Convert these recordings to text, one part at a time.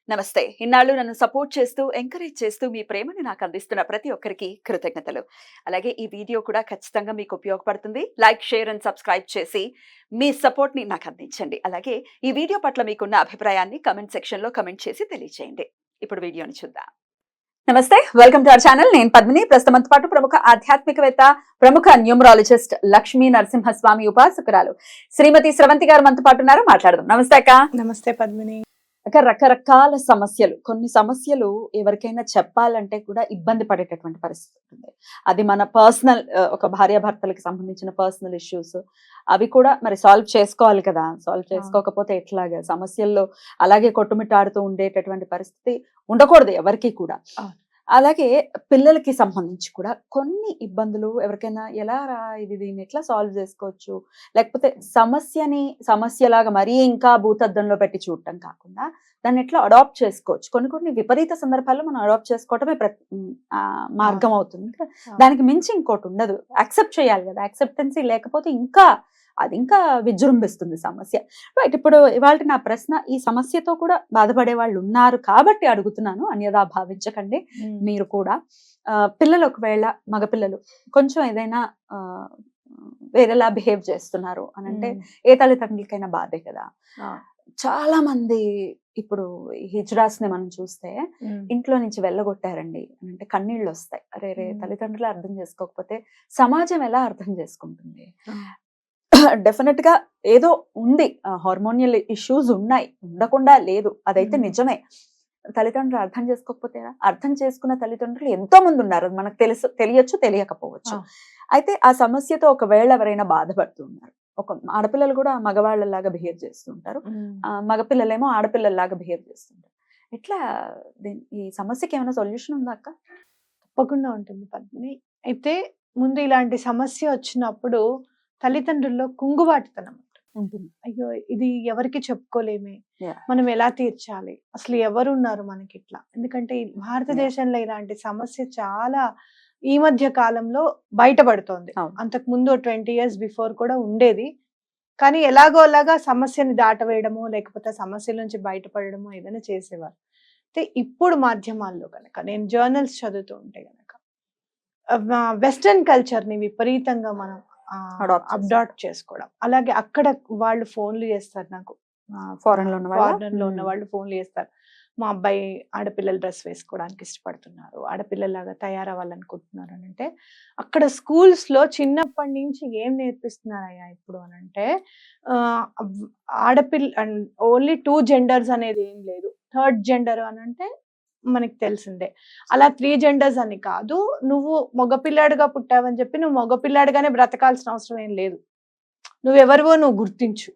నమస్తే. ఇన్నాళ్ళు నన్ను సపోర్ట్ చేస్తూ, ఎంకరేజ్ చేస్తూ మీ ప్రేమని నాకు అందిస్తున్న ప్రతి ఒక్కరికి కృతజ్ఞతలు. అలాగే ఈ వీడియో కూడా ఖచ్చితంగా మీకు ఉపయోగపడుతుంది. లైక్, షేర్ అండ్ సబ్స్క్రైబ్ చేసి మీ సపోర్ట్‌ని నాకు అందించండి. అలాగే ఈ వీడియో పట్ల మీకున్న అభిప్రాయాన్ని కామెంట్ సెక్షన్‌లో కామెంట్ చేసి తెలియజేయండి. ఇప్పుడు వీడియోని చూద్దాం. నమస్తే, వెల్కమ్ టు అవర్ ఛానల్. నేను పద్మిని. ప్రస్తుతంతో పాటు ప్రముఖ ఆధ్యాత్మికవేత్త, ప్రముఖ న్యూమరాలజిస్ట్ లక్ష్మీ నరసింహస్వామి ఉపాసకురాలు శ్రీమతి స్రవంతి గారు మనతో పాటు ఉన్నారు. మాట్లాడదాం. నమస్తే అక్క. నమస్తే పద్మిని. రకరకాల సమస్యలు, కొన్ని సమస్యలు ఎవరికైనా చెప్పాలంటే కూడా ఇబ్బంది పడేటటువంటి పరిస్థితి ఉంటుంది. అది మన పర్సనల్, ఒక భార్యాభర్తలకు సంబంధించిన పర్సనల్ ఇష్యూస్, అవి కూడా మరి సాల్వ్ చేసుకోవాలి కదా. సాల్వ్ చేసుకోకపోతే ఎట్లాగా? సమస్యల్లో అలాగే కొట్టుమిట్టాడుతూ ఉండేటటువంటి పరిస్థితి ఉండకూడదు ఎవరికి కూడా. అలాగే పిల్లలకి సంబంధించి కూడా కొన్ని ఇబ్బందులు ఎవరికైనా దీన్ని ఎట్లా సాల్వ్ చేసుకోవచ్చు, లేకపోతే సమస్యలాగా మరీ ఇంకా భూతద్దంలో పెట్టి చూడటం కాకుండా దాన్ని ఎట్లా అడాప్ట్ చేసుకోవచ్చు. కొన్ని విపరీత సందర్భాల్లో మనం అడాప్ట్ చేసుకోవటమే మార్గం అవుతుంది. దానికి మించి ఇంకోటి ఉండదు. యాక్సెప్ట్ చేయాలి కదా. యాక్సెప్టెన్సీ లేకపోతే అది ఇంకా విజృంభిస్తుంది సమస్య. రైట్. ఇప్పుడు ఇవాళ నా ప్రశ్న, ఈ సమస్యతో కూడా బాధపడే వాళ్ళు ఉన్నారు కాబట్టి అడుగుతున్నాను, అన్యదా భావించకండి. మీరు కూడా పిల్లలు, ఒకవేళ మగపిల్లలు కొంచెం ఏదైనా వేరేలా బిహేవ్ చేస్తున్నారు అని అంటే ఏ తల్లిదండ్రులకైనా బాధే కదా. చాలా మంది ఇప్పుడు హిజ్రాస్ ని మనం చూస్తే ఇంట్లో నుంచి వెళ్ళగొట్టారండి అంటే కన్నీళ్ళు వస్తాయి. రే తల్లిదండ్రులు అర్థం చేసుకోకపోతే సమాజం ఎలా అర్థం చేసుకుంటుంది? డెఫినెట్ గా ఏదో ఉంది, హార్మోనియల్ ఇష్యూస్ ఉన్నాయి, ఉండకుండా లేదు, అదైతే నిజమే. తల్లిదండ్రులు అర్థం చేసుకోకపోతే, అర్థం చేసుకున్న తల్లిదండ్రులు ఎంతో మంది ఉన్నారు. అది మనకు తెలియచ్చు, తెలియకపోవచ్చు. అయితే ఆ సమస్యతో ఒకవేళ ఎవరైనా బాధపడుతున్నారు, ఒక ఆడపిల్లలు కూడా మగవాళ్ళలాగా బిహేవ్ చేస్తుంటారు, మగపిల్లలేమో ఆడపిల్లల్లాగా బిహేవ్ చేస్తుంటారు. ఎట్లా ఈ సమస్యకి ఏమైనా సొల్యూషన్ ఉందా అక్క? తప్పకుండా ఉంటుంది పద్మిని. అయితే ముందు ఇలాంటి సమస్య వచ్చినప్పుడు తల్లిదండ్రుల్లో కుంగుబాటుతనం ఉంటుంది. అయ్యో, ఇది ఎవరికి చెప్పుకోలేమే, మనం ఎలా తీర్చాలి, అసలు ఎవరున్నారు మనకి ఇట్లా. ఎందుకంటే భారతదేశంలో ఇలాంటి సమస్య చాలా ఈ మధ్య కాలంలో బయటపడుతోంది. అంతకు ముందు 20 years బిఫోర్ కూడా ఉండేది. కానీ ఎలాగోలాగా సమస్యని దాటవేయడమో లేకపోతే సమస్యల నుంచి బయటపడడమో ఏదైనా చేసేవారు. అయితే ఇప్పుడు మాధ్యమాల్లో కనుక నేను జర్నల్స్ చదువుతూ ఉంటే కనుక వెస్టర్న్ కల్చర్ ని విపరీతంగా మనం అడాప్ట్ చేసుకోవడం. అలాగే అక్కడ వాళ్ళు ఫోన్లు చేస్తారు, నాకు ఫారెన్ లో ఉన్న వాళ్ళు ఫోన్లు చేస్తారు, మా అబ్బాయి ఆడపిల్లల డ్రెస్ వేసుకోవడానికి ఇష్టపడుతున్నారు, ఆడపిల్లలాగా తయారవ్వాలనుకుంటున్నారు అని అంటే, అక్కడ స్కూల్స్ లో చిన్నప్పటి నుంచి ఏం నేర్పిస్తున్నారయ్యా ఇప్పుడు అని అంటే, ఓన్లీ 2 genders అనేది ఏం లేదు. 3rd gender అని అంటే మనకి తెలిసిందే. అలా 3 genders అని కాదు, నువ్వు మగపిల్లాడిగా పుట్టావని చెప్పి నువ్వు మగపిల్లాడిగానే బ్రతకాల్సిన అవసరం ఏం లేదు. నువ్వెవరివో నువ్వు గుర్తించు,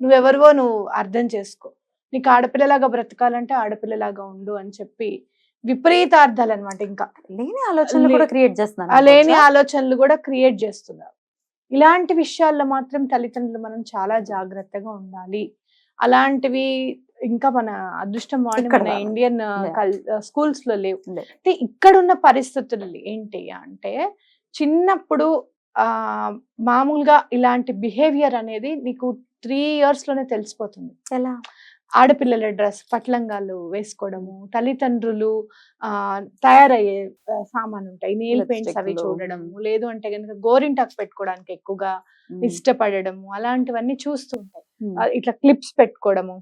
నువ్వెవరివో నువ్వు అర్థం చేసుకో, నీకు ఆడపిల్లలాగా బ్రతకాలంటే ఆడపిల్లలాగా ఉండు అని చెప్పి విపరీతార్థాలు అనమాట. ఇంకా లేని ఆలోచనలు కూడా క్రియేట్ చేస్తున్నారు. ఇలాంటి విషయాల్లో మాత్రం తల్లిదండ్రులు మనం చాలా జాగ్రత్తగా ఉండాలి. అలాంటివి ఇంకా మన అదృష్టం మన ఇండియన్ స్కూల్స్ లో లేవు. అంటే ఇక్కడున్న పరిస్థితులు ఏంటి అంటే, చిన్నప్పుడు మామూలుగా ఇలాంటి బిహేవియర్ అనేది నీకు 3 years లోనే తెలిసిపోతుంది. ఎలా? ఆడపిల్లల డ్రెస్, పట్లంగాలు వేసుకోవడము, తల్లిదండ్రులు తయారయ్యే సామాను ఉంటాయి, నెయిల్ పెయింట్స్ అవి చూడడము, లేదు అంటే కనుక గోరింటాకు పెట్టుకోవడానికి ఎక్కువగా ఇష్టపడము, అలాంటివన్నీ చూస్తూ ఉంటాయి. ఇట్లా క్లిప్స్ పెట్టుకోవడము,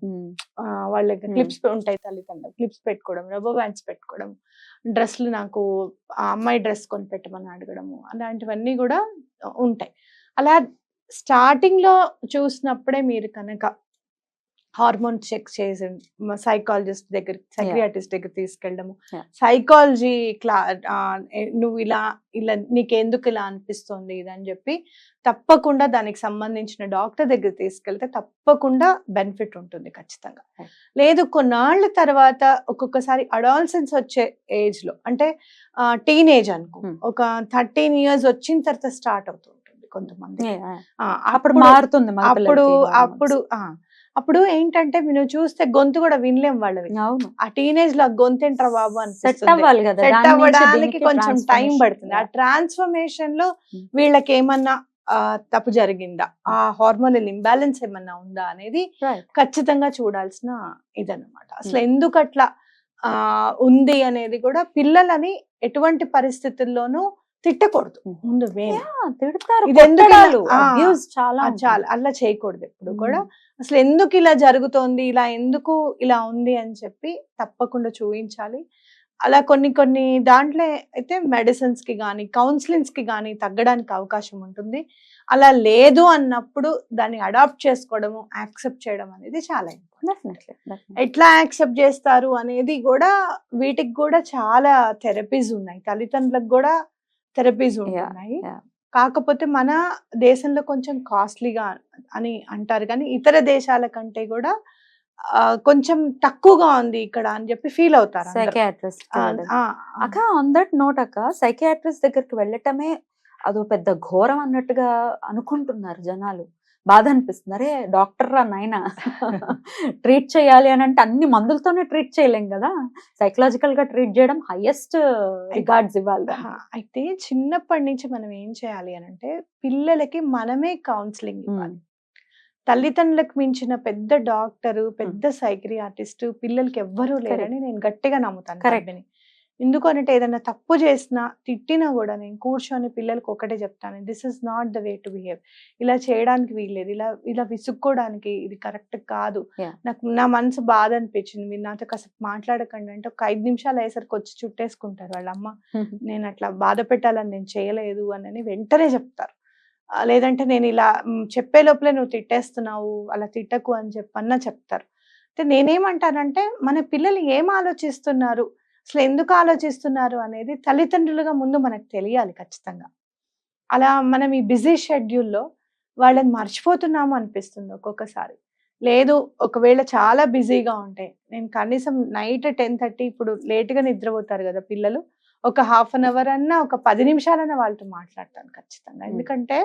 వాళ్ళకి క్లిప్స్ ఉంటాయి, తల్లిదండ్రులు క్లిప్స్ పెట్టుకోవడం, రబ్బర్ బ్యాండ్స్ పెట్టుకోవడం, డ్రెస్లు నాకు ఆ అమ్మాయి డ్రెస్ కొని పెట్టమని అడగడము, అలాంటివన్నీ కూడా ఉంటాయి. అలా స్టార్టింగ్ లో చూసినప్పుడే మీరు కనుక హార్మోన్ చెక్ చేసి సైకాలజిస్ట్ దగ్గర, సైకియాట్రిస్ట్ దగ్గర తీసుకెళ్ళడము, సైకాలజీ నువ్వు ఇలా నీకెందుకు ఇలా అనిపిస్తుంది ఇదని చెప్పి తప్పకుండా దానికి సంబంధించిన డాక్టర్ దగ్గర తీసుకెళ్తే తప్పకుండా బెనిఫిట్ ఉంటుంది ఖచ్చితంగా. లేదు, కొన్నాళ్ళ తర్వాత ఒక్కొక్కసారి అడాలసెన్స్ వచ్చే ఏజ్ లో, అంటే టీనేజ్ అనుకో, ఒక 13 years వచ్చిన తర్వాత స్టార్ట్ అవుతూ ఉంటుంది కొంతమంది. అప్పుడు మారుతుంది. అప్పుడు ఏంటంటే నువ్వు చూస్తే గొంతు కూడా వినలేం వాళ్ళవి. ఆ టీనేజ్ లో గొంతు ఏంట్రా బాబు అని సెట్ అవ్వడానికి కొంచెం టైం పడుతుంది. ఆ ట్రాన్స్ఫర్మేషన్ లో వీళ్ళకి ఏమన్నా తప్పు జరిగిందా, ఆ హార్మోనల్ ఇంబ్యాలెన్స్ ఏమన్నా ఉందా అనేది ఖచ్చితంగా చూడాల్సిన ఇదన్నమాట. అసలు ఎందుకు అట్లా ఉంది అనేది కూడా పిల్లలని ఎటువంటి పరిస్థితుల్లోనూ తిట్టకూడదు. ముందు చాలా అలా చేయకూడదు ఎప్పుడు కూడా. అసలు ఎందుకు ఇలా జరుగుతోంది, ఎందుకు ఇలా ఉంది అని చెప్పి తప్పకుండా చూపించాలి. అలా కొన్ని దాంట్లో అయితే మెడిసిన్స్ కి కానీ కౌన్సిలింగ్స్ కి కానీ తగ్గడానికి అవకాశం ఉంటుంది. అలా లేదు అన్నప్పుడు దాన్ని అడాప్ట్ చేసుకోవడము, యాక్సెప్ట్ చేయడం అనేది చాలా ఇంపార్టెంట్. ఎట్లా యాక్సెప్ట్ చేస్తారు అనేది కూడా, వీటికి కూడా చాలా థెరపీస్ ఉన్నాయి, తల్లిదండ్రులకు కూడా థెరపీస్ ఉన్నాయి. కాకపోతే మన దేశంలో కొంచెం కాస్ట్లీగా అని అంటారు, కానీ ఇతర దేశాల కంటే కూడా కొంచెం తక్కువగా ఉంది ఇక్కడ అని చెప్పి ఫీల్ అవుతారు సైకియాట్రిస్ట్. అక్క ఆన్ దట్ నోట్ అక్క, సైకియాట్రిస్ట్ దగ్గరికి వెళ్ళటమే అదో పెద్ద ఘోరం అన్నట్టుగా అనుకుంటున్నారు జనాలు. బాధ అనిపిస్తుంది. అరే డాక్టర్ రా నాయన, ట్రీట్ చేయాలి అని అంటే అన్ని మందులతోనే ట్రీట్ చేయలేం కదా, సైకలాజికల్ గా ట్రీట్ చేయడం హైయెస్ట్ రిగార్డ్స్ ఇవ్వాలి. అయితే చిన్నప్పటి నుంచి మనం ఏం చేయాలి అని అంటే, పిల్లలకి మనమే కౌన్సిలింగ్ ఇవ్వాలి. తల్లిదండ్రులకు మించిన పెద్ద డాక్టరు, పెద్ద సైకియాట్రిస్ట్ పిల్లలకి ఎవ్వరూ లేరని నేను గట్టిగా నమ్ముతాను. కరెక్ట్. ఎందుకు అంటే ఏదైనా తప్పు చేసినా తిట్టినా కూడా నేను కూర్చొని పిల్లలకు ఒకటే చెప్తాను, this is not the way to behave. ఇలా చేయడానికి వీల్లేదు, ఇలా విసుక్కోవడానికి ఇది కరెక్ట్ కాదు. నా మనసు బాధ అనిపించింది, మీరు నాతో కాసేపు మాట్లాడకండి అంటే ఒక 5 నిమిషాలు అయ్యేసరికి వచ్చి చుట్టేసుకుంటారు వాళ్ళ అమ్మ. నేను అట్లా బాధ పెట్టాలని నేను చేయలేదు అని వెంటనే చెప్తారు. లేదంటే నేను ఇలా చెప్పే లోపలే నువ్వు తిట్టేస్తున్నావు, అలా తిట్టకు అని చెప్పన్నా చెప్తారు. అయితే నేనేమంటానంటే, మన పిల్లలు ఏం ఆలోచిస్తున్నారు, అసలు ఎందుకు ఆలోచిస్తున్నారు అనేది తల్లిదండ్రులుగా ముందు మనకు తెలియాలి ఖచ్చితంగా. అలా మనం ఈ బిజీ షెడ్యూల్లో వాళ్ళని మర్చిపోతున్నాము అనిపిస్తుంది ఒక్కొక్కసారి. లేదు, ఒకవేళ చాలా బిజీగా ఉంటే నేను కనీసం నైట్ 10:30, ఇప్పుడు లేట్గా నిద్రపోతారు కదా పిల్లలు, ఒక హాఫ్ అన్ అవర్ అన్నా, ఒక 10 నిమిషాలన్నా వాళ్ళతో మాట్లాడతాను ఖచ్చితంగా. ఎందుకంటే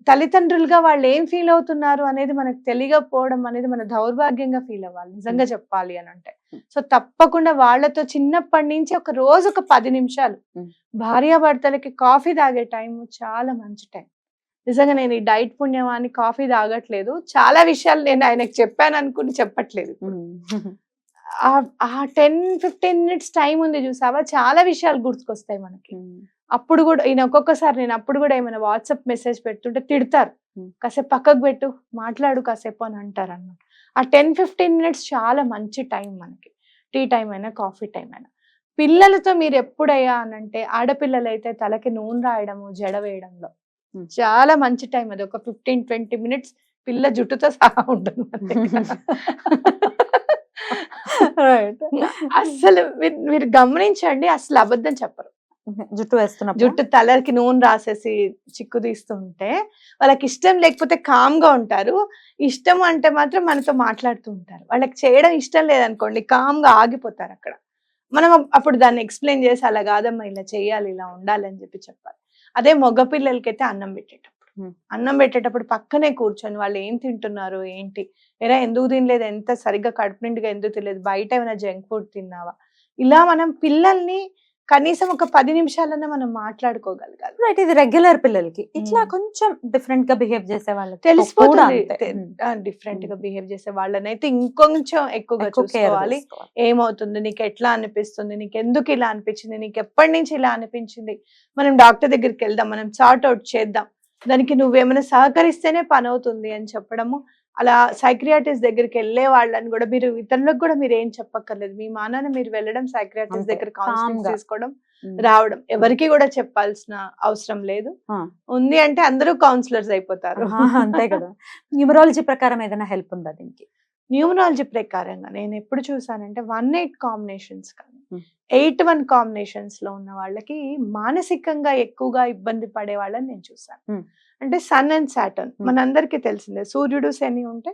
తల్లిదండ్రులుగా వాళ్ళు ఏం ఫీల్ అవుతున్నారు అనేది మనకు తెలియకపోవడం అనేది మన దౌర్భాగ్యంగా ఫీల్ అవ్వాలి నిజంగా చెప్పాలి అని అంటే. సో తప్పకుండా వాళ్ళతో చిన్నప్పటి నుంచి ఒక రోజు ఒక 10 నిమిషాలు, భార్యాభర్తలకి కాఫీ తాగే టైం చాలా మంచి టైం. నిజంగా నేను ఈ డైట్ పుణ్యమాని కాఫీ తాగట్లేదు, చాలా విషయాలు నేను ఆయనకు చెప్పాను అనుకుని చెప్పట్లేదు. ఆ 10-15 మినిట్స్ టైం ఉంది చూసావా, చాలా విషయాలు గుర్తుకొస్తాయి మనకి. అప్పుడు కూడా ఈయన ఒక్కొక్కసారి నేను అప్పుడు కూడా ఏమైనా వాట్సాప్ మెసేజ్ పెడుతుంటే తిడతారు, కాసేపు పక్కకు పెట్టు, మాట్లాడు కాసేపు అని అంటారు అన్నమాట. ఆ 10-15 మినిట్స్ చాలా మంచి టైం మనకి, టీ టైం అయినా కాఫీ టైం అయినా. పిల్లలతో మీరు ఎప్పుడయ్యా అనంటే, ఆడపిల్లలైతే తలకి నూనె రాయడము, జడ వేయడంలో చాలా మంచి టైం అది. ఒక 15-20 మినిట్స్ పిల్ల జుట్టుతో సహా ఉంటుంది. అసలు మీరు గమనించండి, అసలు అబద్ధం చెప్పరు. జుట్టు వేస్తున్నా, జుట్టు తలకి నూనె రాసేసి చిక్కు తీస్తుంటే వాళ్ళకి ఇష్టం లేకపోతే కామ్గా ఉంటారు, ఇష్టం అంటే మాత్రం మనతో మాట్లాడుతూ ఉంటారు. వాళ్ళకి చేయడం ఇష్టం లేదనుకోండి, కామ్గా ఆగిపోతారు అక్కడ. మనం అప్పుడు దాన్ని ఎక్స్ప్లెయిన్ చేసి, అలా కాదమ్మా ఇలా చేయాలి, ఇలా ఉండాలి అని చెప్పాలి. అదే మగ పిల్లలకైతే అన్నం పెట్టేటప్పుడు పక్కనే కూర్చొని వాళ్ళు ఏం తింటున్నారు ఏంటి, ఎరా ఎందుకు తినలేదు, ఎంత సరిగ్గా కడుపు నిండుగా ఎందుకు తినలేదు, బయట ఏమైనా జంక్ ఫుడ్ తిన్నావా, ఇలా మనం పిల్లల్ని కనీసం ఒక 10 నిమిషాలన్నా మనం మాట్లాడుకోగలగాలి. రైట్. ఇది రెగ్యులర్ పిల్లలకి. ఇట్లా కొంచెం డిఫరెంట్ గా బిహేవ్ చేసే వాళ్ళకి తెలిసిపోతుంది. డిఫరెంట్ గా బిహేవ్ చేసే వాళ్ళనైతే ఇంకొంచెం ఎక్కువగా చూసుకోవాలి. ఏమవుతుంది, నీకు ఎట్లా అనిపిస్తుంది, నీకు ఎందుకు ఇలా అనిపించింది, నీకు ఎప్పటి నుంచి ఇలా అనిపించింది, మనం డాక్టర్ దగ్గరికి వెళ్దాం, మనం సార్ట్ అవుట్ చేద్దాం, దానికి నువ్వేమైనా సహకరిస్తేనే పని అవుతుంది అని చెప్పడము. అలా సైకియాట్రిస్ట్ దగ్గరికి వెళ్ళే వాళ్ళని కూడా మీరు ఇతరులకు కూడా మీరు ఏం చెప్పక్కర్లేదు, మీ మానాన్ని మీరు వెళ్ళడం, సైకియాట్రిస్ట్ దగ్గర కౌన్సిలింగ్ తీసుకోవడం, రావడం, ఎవరికి కూడా చెప్పాల్సిన అవసరం లేదు. ఉంది అంటే అందరూ కౌన్సిలర్స్ అయిపోతారు. అంతే కదా. న్యూమరాలజీ ప్రకారం ఏదైనా హెల్ప్ ఉందా దీనికి? న్యూమరాలజీ ప్రకారంగా నేను ఎప్పుడు చూసానంటే 1-8 కాంబినేషన్స్ కానీ 8-1 కాంబినేషన్స్ లో ఉన్న వాళ్ళకి మానసికంగా ఎక్కువగా ఇబ్బంది పడే వాళ్ళని నేను చూసాను. అంటే సన్ అండ్ సాటర్న్ మనందరికీ తెలిసిందే, సూర్యుడు శని ఉంటే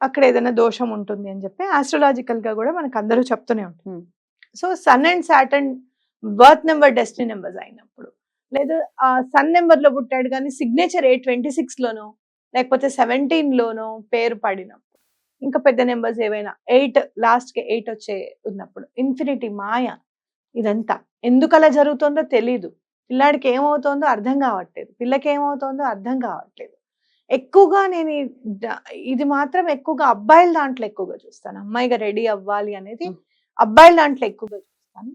అక్కడ ఏదైనా దోషం ఉంటుంది అని చెప్పి ఆస్ట్రాలజికల్ గా కూడా మనకు అందరూ చెప్తూనే ఉంటారు. So sun and Saturn birth number destiny numbers అయినప్పుడు, లేదా ఆ సన్ నెంబర్ లో పుట్టాడు కానీ సిగ్నేచర్ 826 లోనో లేకపోతే 17 లోనో పేరు పడినప్పుడు, ఇంకా పెద్ద నెంబర్స్ ఏవైనా 8 లాస్ట్ కి 8 వచ్చే ఉన్నప్పుడు, ఇన్ఫినిటీ మాయ, ఇదంతా ఎందుకు అలా జరుగుతుందో తెలీదు. పిల్లాడికి ఏమవుతోందో అర్థం కావట్లేదు, పిల్లకి ఏమవుతోందో అర్థం కావట్లేదు. ఎక్కువగా నేను ఇది మాత్రం ఎక్కువగా అబ్బాయిల దాంట్లో ఎక్కువగా చూస్తాను. అమ్మాయిగా రెడీ అవ్వాలి అనేది అబ్బాయిల దాంట్లో ఎక్కువగా చూస్తాను.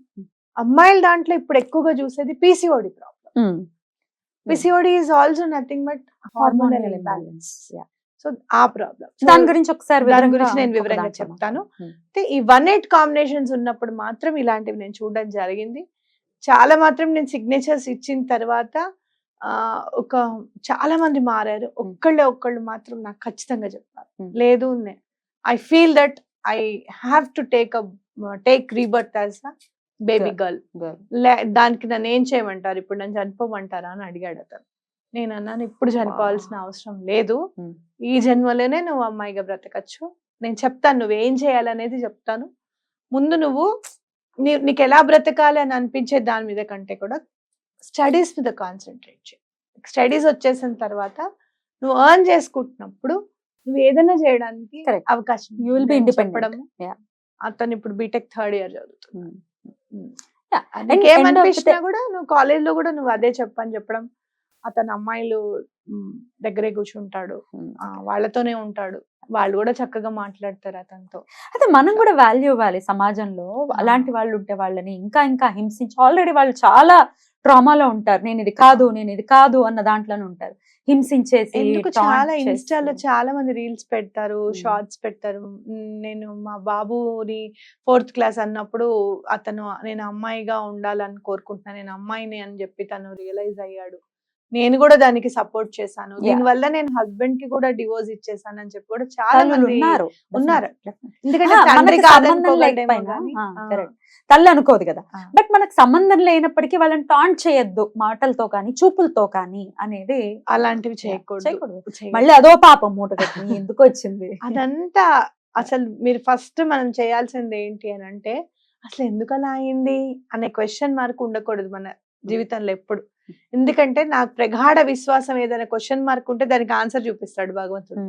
అమ్మాయిల దాంట్లో ఇప్పుడు ఎక్కువగా చూసేది PCOD problem. PCOD is also nothing but hormonal imbalance. So ఆ ప్రాబ్లం, దాని గురించి ఒకసారి దాని గురించి నేను వివరంగా చెప్తాను. అయితే ఈ 1-8 కాంబినేషన్స్ ఉన్నప్పుడు మాత్రం ఇలాంటివి నేను చూడడం జరిగింది. చాలా మాత్రం నేను సిగ్నేచర్స్ ఇచ్చిన తర్వాత ఒక చాలా మంది మారారు. ఒక్కళ్ళు మాత్రం నాకు ఖచ్చితంగా చెప్పారు, లేదు I feel that I have to take rebirth as a baby girl. దానికి నన్ను ఏం చేయమంటారు, ఇప్పుడు నన్ను చనిపోమంటారా అని అడిగాడు అతను. నేను అన్నాను, ఇప్పుడు చనిపోవాల్సిన అవసరం లేదు, ఈ జన్మలోనే నువ్వు అమ్మాయిగా బ్రతకచ్చు. నేను చెప్తాను నువ్వేం చేయాలనేది చెప్తాను. ముందు నువ్వు నీకు ఎలా బ్రతకాలి అని అనిపించే దాని మీద కంటే కూడా స్టడీస్ మీద కాన్సన్ట్రేట్ చేయి. స్టడీస్ వచ్చేసిన తర్వాత నువ్వు ఎర్న్ చేసుకుంటున్నప్పుడు నువ్వు ఏదైనా చేయడానికి అవకాశం. You will be independent. అతను ఇప్పుడు బీటెక్ 3rd year చదువుతున్నాడు. ఏమనిపించినా కూడా నువ్వు కాలేజ్ లో కూడా నువ్వు అదే చెప్పని చెప్పడం. అతను అమ్మాయిలు దగ్గరే కూర్చుంటాడు, వాళ్ళతోనే ఉంటాడు, వాళ్ళు కూడా చక్కగా మాట్లాడతారు అతనితో. అయితే మనం కూడా వాల్యూ ఇవ్వాలి సమాజంలో. అలాంటి వాళ్ళు ఉంటే వాళ్ళని ఇంకా ఇంకా హింసించి, ఆల్రెడీ వాళ్ళు చాలా ట్రామాలో ఉంటారు, నేను ఇది కాదు అన్న దాంట్లోనే ఉంటారు, హింసించేసి. చాలా ఇన్స్టాలో చాలా మంది రీల్స్ పెడతారు, షార్ట్స్ పెడతారు. నేను మా బాబుని 4th class అన్నప్పుడు నేను అమ్మాయిగా ఉండాలని కోరుకుంటున్నాను, నేను అమ్మాయిని అని చెప్పి తను రియలైజ్ అయ్యాడు. నేను కూడా దానికి సపోర్ట్ చేశాను. దీనివల్ల నేను హస్బెండ్ కి కూడా డివోర్స్ ఇచ్చేసాను అని చెప్పి కూడా చాలా మంది ఉన్నారు. ఎందుకంటే తల్లి అనుకోదు కదా, బట్ మనకు సంబంధం లేనప్పటికీ వాళ్ళని టాంట్ చేయొద్దు మాటలతో కానీ చూపులతో కానీ అనేది. అలాంటివి చేయకూడదు. మళ్ళీ అదో పాపం మూట కట్టి ఎందుకు వచ్చింది అదంతా. అసలు మీరు ఫస్ట్ మనం చేయాల్సింది ఏంటి అని అంటే, అసలు ఎందుకు అలా అయింది అనే క్వశ్చన్ మార్క్ ఉండకూడదు మన జీవితంలో ఎప్పుడు. ఎందుకంటే నాకు ప్రగాఢ విశ్వాసం, ఏదైనా క్వశ్చన్ మార్క్ ఉంటే దానికి ఆన్సర్ చూపిస్తాడు భగవంతుడు,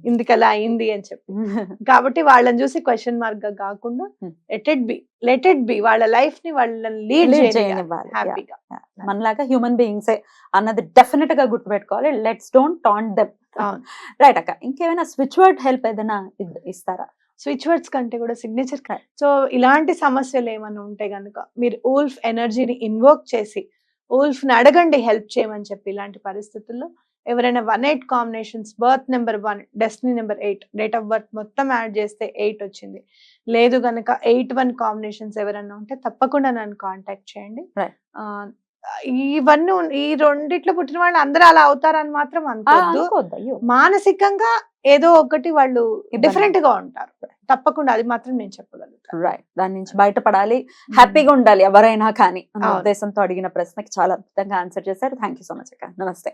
ఇందుకు అలా అయింది అని చెప్పి. కాబట్టి వాళ్ళని చూసి క్వశ్చన్ మార్క్ గా కాకుండా లెట్ ఇట్ బి వాళ్ళ లైఫ్ ని వాళ్ళని లీడ్ చేయనివ్వాలి హ్యాపీగా. మనలాగా హ్యూమన్ బీయింగ్స్ అన్నది డెఫినెట్ గా గుర్తుపెట్టుకోవాలి. Let's don't taunt them. Right అక్క, ఇంకేమైనా స్విచ్ వర్డ్ హెల్ప్ ఏదైనా ఇస్తారా? స్విచ్ వర్డ్స్ కంటే కూడా సిగ్నేచర్. సో ఇలాంటి సమస్యలు ఏమైనా ఉంటే గనుక మీరు ఊల్ఫ్ ఎనర్జీని ఇన్వోక్ చేసి ఊల్ఫ్ ని అడగండి హెల్ప్ చేయమని చెప్పి. ఇలాంటి పరిస్థితుల్లో ఎవరైనా 1-8 combinations, birth number 1, destiny number 8, date of birth మొత్తం యాడ్ చేస్తే 8 వచ్చింది, లేదు గనక 8-1 కాంబినేషన్స్ ఎవరైనా ఉంటే తప్పకుండా నన్ను కాంటాక్ట్ చేయండి. ఇవన్నీ ఈ రెండిట్లో పుట్టిన వాళ్ళు అందరూ అలా అవుతారని మాత్రం అనుకోవద్దు. మానసికంగా ఏదో ఒకటి వాళ్ళు డిఫరెంట్ గా ఉంటారు తప్పకుండా, అది మాత్రం నేను చెప్పగలుగుతాను. రైట్, దాని నుంచి బయటపడాలి, హ్యాపీగా ఉండాలి ఎవరైనా కానీ అన్న ఉద్దేశంతో అడిగిన ప్రశ్నకి చాలా అద్భుతంగా ఆన్సర్ చేశారు. థ్యాంక్ యూ సో మచ్ అక్క. నమస్తే.